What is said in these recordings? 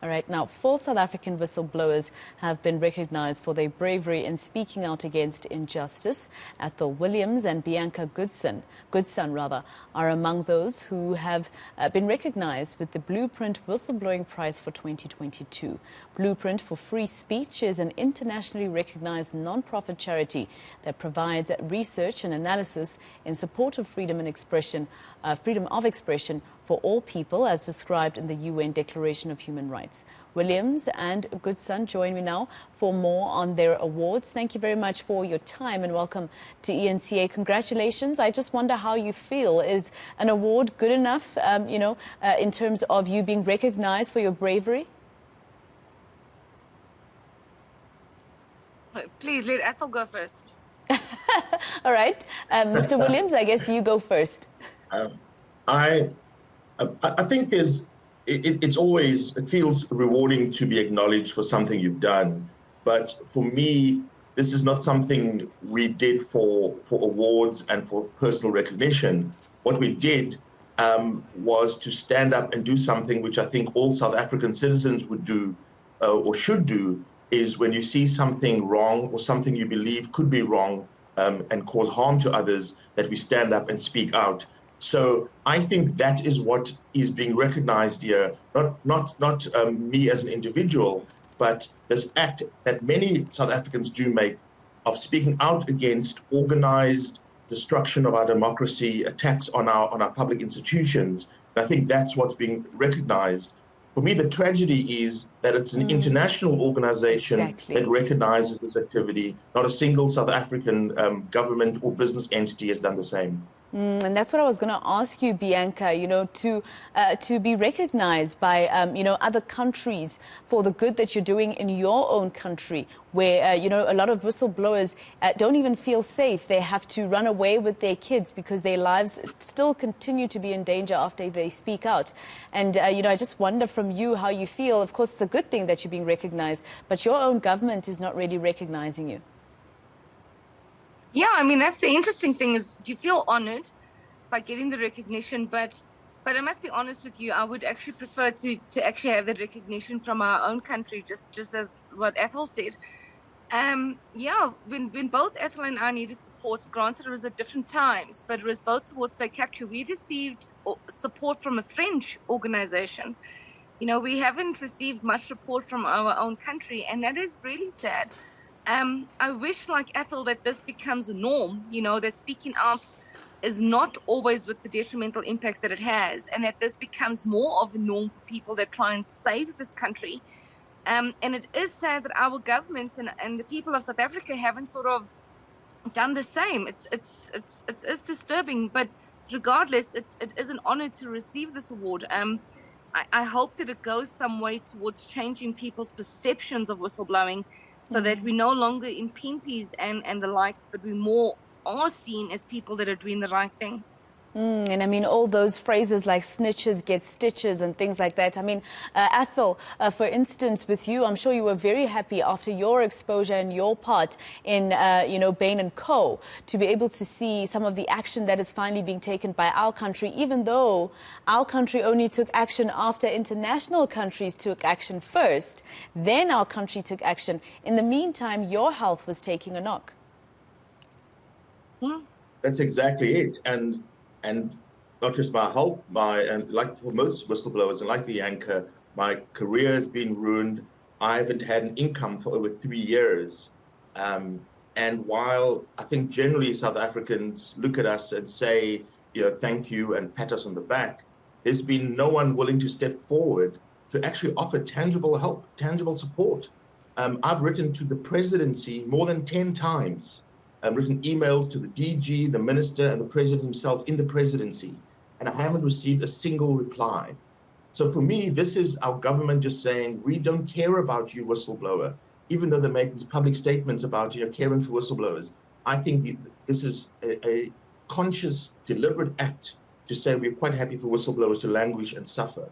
All right, now 4 South African whistleblowers have been recognized for their bravery in speaking out against injustice. Athol and Bianca Goodson are among those who have been recognized with the Blueprint Whistleblowing Prize for 2022. Blueprint for Free Speech is an internationally recognized non-profit charity that provides research and analysis in support of freedom of expression for all people, as described in the UN Declaration of Human Rights. Williams and Goodson join me now for more on their awards. Thank you very much for your time and welcome to eNCA. Congratulations. I just wonder how you feel. Is an award good enough, in terms of you being recognized for your bravery? Please let Athol go first. All right. Mr. Williams, I guess you go first. I think it feels rewarding to be acknowledged for something you've done. But for me, this is not something we did for awards and for personal recognition. What we did was to stand up and do something which I think all South African citizens would do or should do, is when you see something wrong or something you believe could be wrong and cause harm to others, that we stand up and speak out. So I think that is what is being recognized here, not me as an individual, but this act that many South Africans do make of speaking out against organized destruction of our democracy, attacks on our public institutions. And I think that's what's being recognized. For me, the tragedy is that it's an international organization that recognizes this activity. Not a single South African government or business entity has done the same. And that's what I was going to ask you, Bianca, to be recognized by, other countries for the good that you're doing in your own country, where, a lot of whistleblowers don't even feel safe. They have to run away with their kids because their lives still continue to be in danger after they speak out. And, I just wonder from you how you feel. Of course, it's a good thing that you're being recognized, but your own government is not really recognizing you. Yeah, I mean, that's the interesting thing, is you feel honored by getting the recognition, but I must be honest with you, I would actually prefer to actually have the recognition from our own country, just as what Athol said. When both Athol and I needed support, granted it was at different times, but it was both towards state capture, we received support from a French organization. We haven't received much support from our own country, and that is really sad. I wish, like Athol, that this becomes a norm, that speaking out is not always with the detrimental impacts that it has, and that this becomes more of a norm for people that try and save this country. And it is sad that our government and the people of South Africa haven't sort of done the same. It's disturbing, but regardless, it is an honor to receive this award. I hope that it goes some way towards changing people's perceptions of whistleblowing, so that we're no longer in pimpies and the likes, but we more are seen as people that are doing the right thing. And I mean, all those phrases like snitches get stitches and things like that. I mean, Athol, for instance, with you, I'm sure you were very happy after your exposure and your part in, Bain & Co. to be able to see some of the action that is finally being taken by our country, even though our country only took action after international countries took action first. Then our country took action. In the meantime, your health was taking a knock. That's exactly it. And not just my health, and like for most whistleblowers and like Bianca, my career has been ruined. I haven't had an income for over 3 years. And while I think generally South Africans look at us and say, thank you and pat us on the back, there's been no one willing to step forward to actually offer tangible help, tangible support. I've written to the presidency more than 10 times. I've written emails to the DG, the minister, and the president himself in the presidency, and I haven't received a single reply. So for me, this is our government just saying, we don't care about you, whistleblower, even though they make these public statements about, caring for whistleblowers. I think this is a conscious, deliberate act to say we're quite happy for whistleblowers to languish and suffer.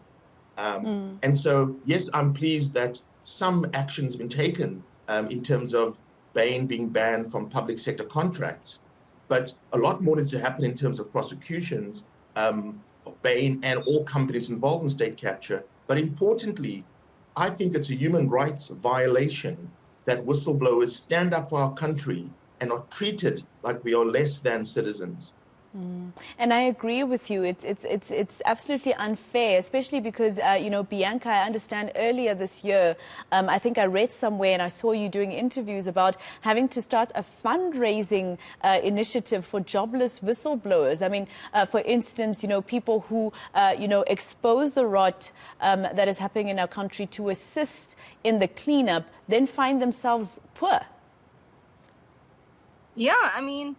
And so, yes, I'm pleased that some action has been taken in terms of Bain being banned from public sector contracts, but a lot more needs to happen in terms of prosecutions of Bain and all companies involved in state capture. But importantly, I think it's a human rights violation that whistleblowers stand up for our country and are treated like we are less than citizens. And I agree with you. It's absolutely unfair, especially because, Bianca, I understand earlier this year, I think I read somewhere and I saw you doing interviews about having to start a fundraising initiative for jobless whistleblowers. I mean, for instance, people who, expose the rot that is happening in our country to assist in the cleanup, then find themselves poor. Yeah, I mean,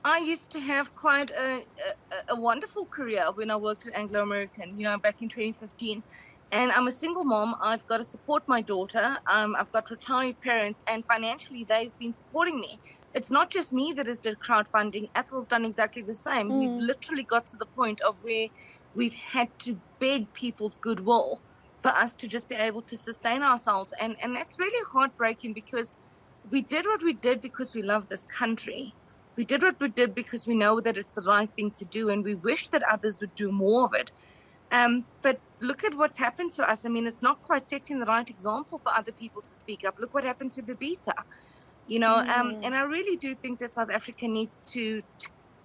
I used to have quite a wonderful career when I worked at Anglo American, back in 2015. And I'm a single mom. I've got to support my daughter. I've got retired parents, and financially, they've been supporting me. It's not just me that has did crowdfunding. Athol's done exactly the same. We've literally got to the point of where we've had to beg people's goodwill for us to just be able to sustain ourselves. And that's really heartbreaking, because we did what we did because we love this country. We did what we did because we know that it's the right thing to do, and we wish that others would do more of it. But look at what's happened to us. I mean, it's not quite setting the right example for other people to speak up. Look what happened to Babita, and I really do think that South Africa needs to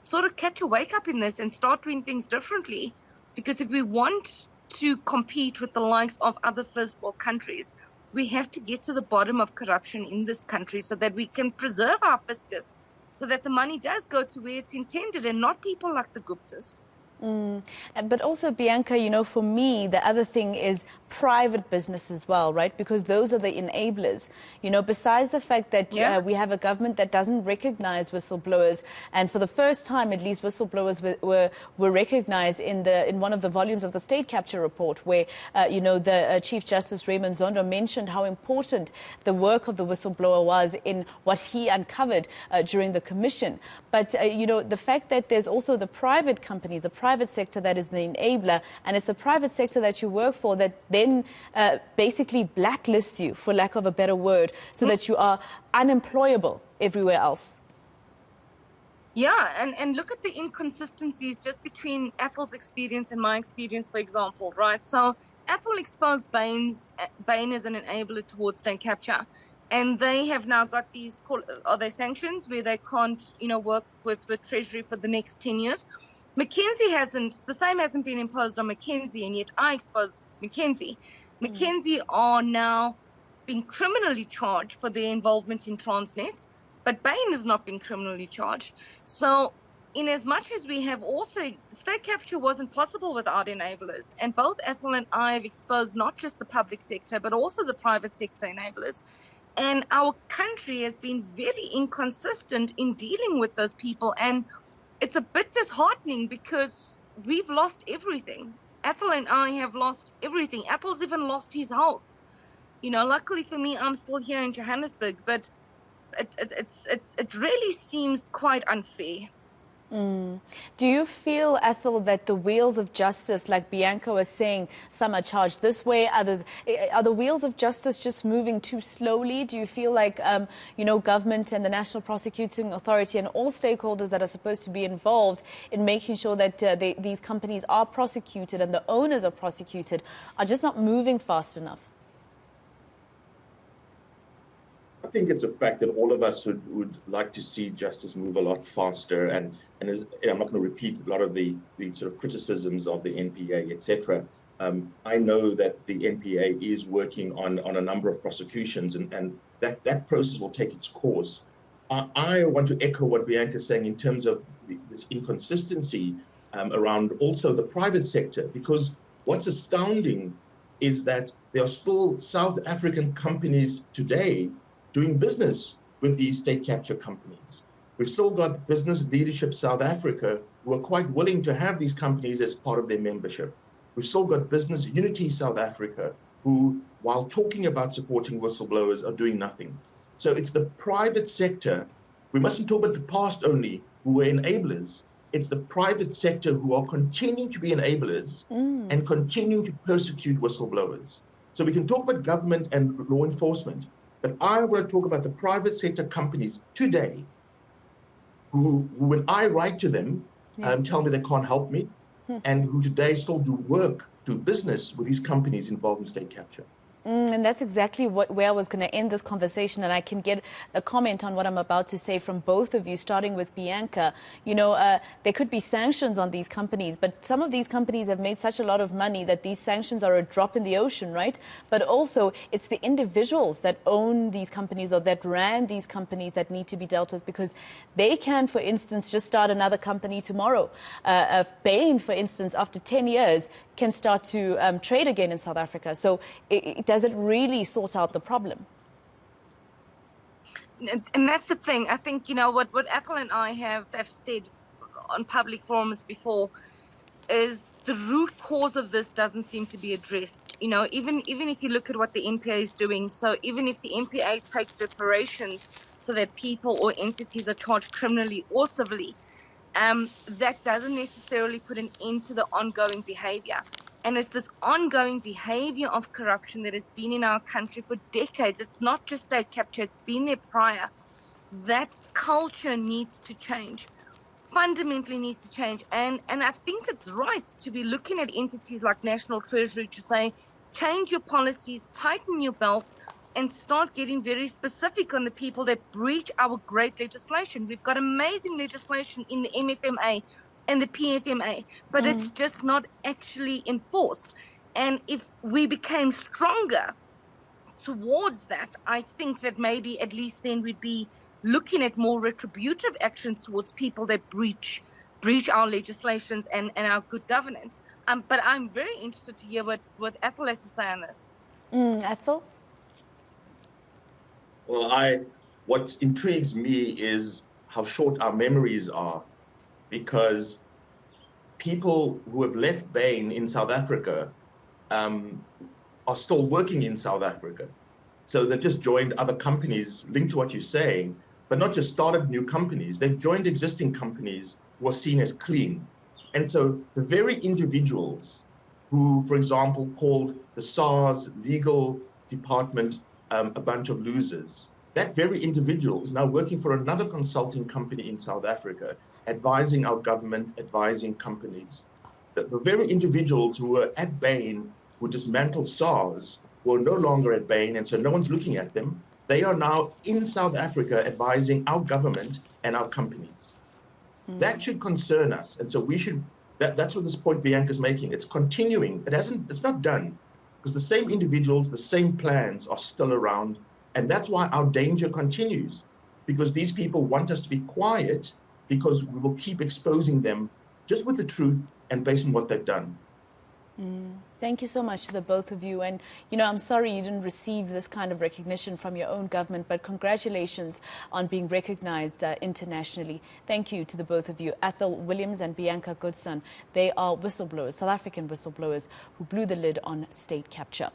sort of catch a wake up in this and start doing things differently. Because if we want to compete with the likes of other first world countries, we have to get to the bottom of corruption in this country so that we can preserve our fiscus, so that the money does go to where it's intended and not people like the Guptas. But also, Bianca, for me, the other thing is private business as well, right? Because those are the enablers. Besides the fact that we have a government that doesn't recognize whistleblowers, and for the first time, at least, whistleblowers were recognized in one of the volumes of the state capture report, where the Chief Justice Raymond Zondo mentioned how important the work of the whistleblower was in what he uncovered during the commission. But the fact that there's also the private companies, the private sector that is the enabler, and it's the private sector that you work for that then basically blacklists you, for lack of a better word, so that you are unemployable everywhere else. Yeah, and look at the inconsistencies just between Athol's experience and my experience, for example, right? So Athol exposed Bain as an enabler towards state capture. And they have now got these, are they sanctions, where they can't, work with Treasury for the next 10 years. The same hasn't been imposed on Mackenzie, and yet I exposed Mackenzie. Mackenzie are now being criminally charged for their involvement in Transnet, but Bain has not been criminally charged. So in as much as we have also, state capture wasn't possible without enablers, and both Athol and I have exposed not just the public sector, but also the private sector enablers. And our country has been very inconsistent in dealing with those people. And it's a bit disheartening because we've lost everything. Athol and I have lost everything. Athol's even lost his health. Luckily for me, I'm still here in Johannesburg, but it really seems quite unfair. Do you feel, Athol, that the wheels of justice, like Bianca was saying, some are charged this way, others, are the wheels of justice just moving too slowly? Do you feel like, government and the National Prosecuting Authority and all stakeholders that are supposed to be involved in making sure that these companies are prosecuted and the owners are prosecuted are just not moving fast enough? I think it's a fact that all of us would like to see justice move a lot faster. And I'm not going to repeat a lot of the sort of criticisms of the NPA, etc. I know that the NPA is working on a number of prosecutions, and that process will take its course. I want to echo what Bianca is saying in terms of this inconsistency around also the private sector, because what's astounding is that there are still South African companies today doing business with these state capture companies. We've still got Business Leadership South Africa who are quite willing to have these companies as part of their membership. We've still got Business Unity South Africa who, while talking about supporting whistleblowers, are doing nothing. So it's the private sector. We mustn't talk about the past only, who were enablers. It's the private sector who are continuing to be enablers and continue to persecute whistleblowers. So we can talk about government and law enforcement, but I want to talk about the private sector companies today who when I write to them, tell me they can't help me, and who today still do business with these companies involved in state capture. And that's exactly where I was going to end this conversation, and I can get a comment on what I'm about to say from both of you, starting with Bianca. You know, there could be sanctions on these companies, but some of these companies have made such a lot of money that these sanctions are a drop in the ocean, right? But also, it's the individuals that own these companies or that ran these companies that need to be dealt with, because they can, for instance, just start another company tomorrow. Bain, for instance, after 10 years, can start to trade again in South Africa. So does it really sort out the problem? And that's the thing. I think, you know, what Athol and I have said on public forums before is the root cause of this doesn't seem to be addressed. You know, even if you look at what the NPA is doing, so even if the NPA takes reparations so that people or entities are charged criminally or civilly, that doesn't necessarily put an end to the ongoing behavior. And it's this ongoing behavior of corruption that has been in our country for decades. It's not just state capture, it's been there prior. That culture needs to change, fundamentally needs to change. And I think it's right to be looking at entities like National Treasury to say, change your policies, tighten your belts, and start getting very specific on the people that breach our great legislation. We've got amazing legislation in the MFMA and the PFMA, but it's just not actually enforced. And if we became stronger towards that, I think that maybe at least then we'd be looking at more retributive actions towards people that breach our legislations and our good governance. But I'm very interested to hear what Athol has to say on this. Athol? Well, what intrigues me is how short our memories are, because people who have left Bain in South Africa are still working in South Africa. So they've just joined other companies linked to what you're saying, but not just started new companies. They've joined existing companies who are seen as clean. And so the very individuals who, for example, called the SARS legal department a bunch of losers, that very individual is now working for another consulting company in South Africa, advising our government, advising companies. The very individuals who were at Bain, who dismantled SARS, who are no longer at Bain, and so no one's looking at them. They are now in South Africa advising our government and our companies. That should concern us. And so we should, that's what this point Bianca's making. It's continuing. It's not done, because the same individuals, the same plans are still around. And that's why our danger continues, because these people want us to be quiet, because we will keep exposing them just with the truth and based on what they've done. Thank you so much to the both of you. And, you know, I'm sorry you didn't receive this kind of recognition from your own government, but congratulations on being recognized internationally. Thank you to the both of you, Athol Williams and Bianca Goodson. They are whistleblowers, South African whistleblowers, who blew the lid on state capture.